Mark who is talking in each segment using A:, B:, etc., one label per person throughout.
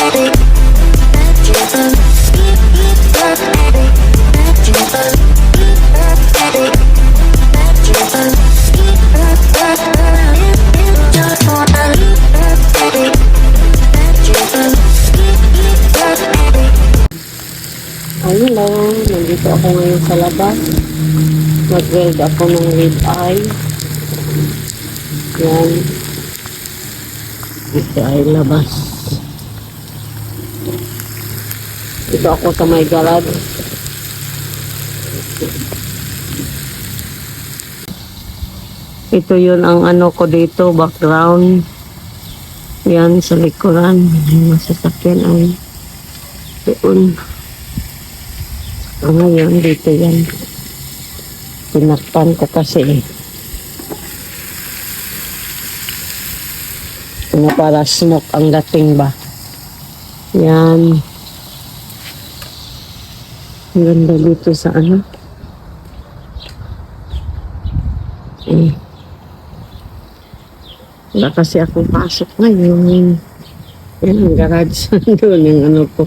A: Ayun lang, nandito ako ngayon sa labas. Mag-weld ako ng rib eye. Yan. Ito ay labas. Ito ako sa may garage. Ito yun ang ano ko dito, background. Yan sa likuran. Yung masasakyan ay doon. Ngayon, dito yan. Pinakpan ko kasi. Para smoke ang dating ba. Yan. Ang ganda dito sa ano. Wala kasi akong pasok ngayon. Yan ang garage. Doon yung ano ko.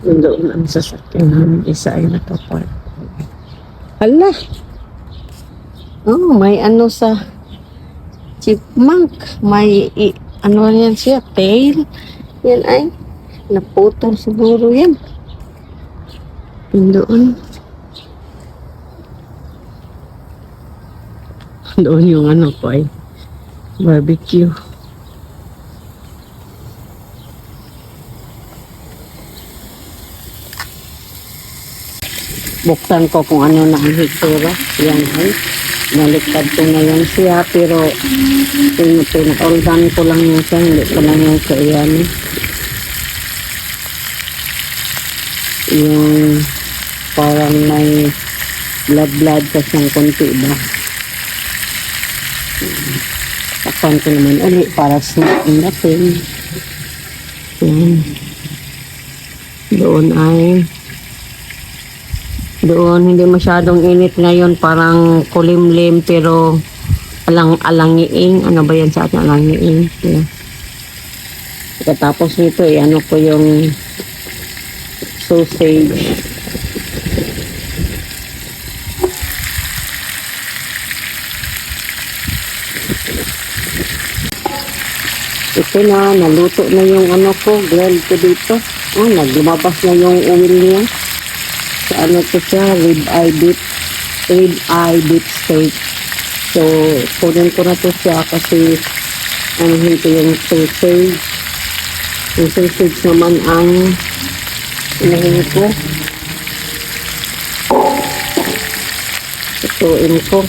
A: Doon ang sasakyan. Isa ay nakapark. Hala! Oh, may ano sa chipmunk. May ano yan siya, tail. Yan ay naputol siguro yan. Doon. Doon yung ano ko ay barbecue. Buksan ko kung ano na ang hitsura. Yan ay. Naliktad ko ngayon siya. Pero pinag-organ ko lang yung siya. Hindi ko lang yung siya yan. Yung parang may blood sa siyang konti ba. Takpan ko naman ulit para snack in the thing. Yan. Doon ay doon, hindi masyadong init ngayon, parang kulimlim pero alang-alangiing. Ano ba yan sa atin? Alangiing. Yeah. Tapos nito, ano ko yung sausage. Ito na, naluto na yung ano ko, grilled ko dito. Oh, naglumabas na yung oil niya. Ano ko siya, rib eye beef steak. So, kunin ko na to siya kasi ano ito yung sausage. Yung sausage naman ang inahin ko. Ituin ko.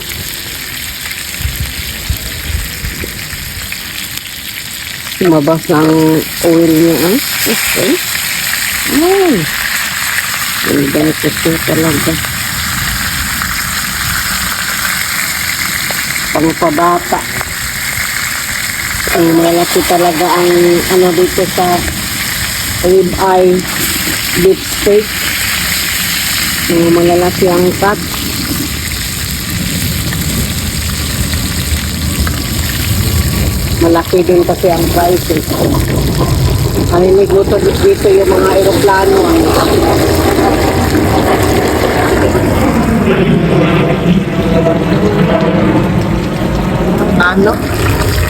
A: Lumabas na ang oil niya. Okay. Ay. Ang ganito siya talaga. Pangpabata. Ang malaki talaga ang ano dito sa rib eye beef steak. Ang malalaki ang cut. Malaki din kasi ang price. Halilig luto dito yung mga aeroplano. Ano?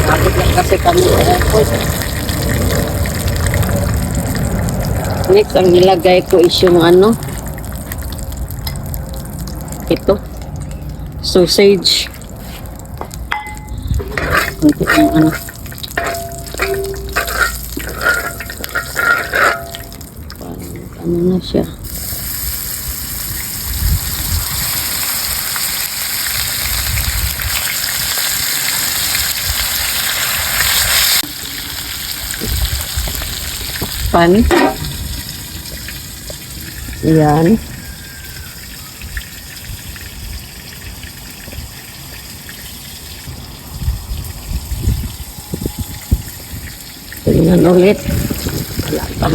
A: Kapit lang kasi kami sa airport. Next, ang nilagay ko is yung ano. Ito. Sausage. Ito yung ano. Ano na siya. Pan. Yan. Tingnan ulit. Wala pa.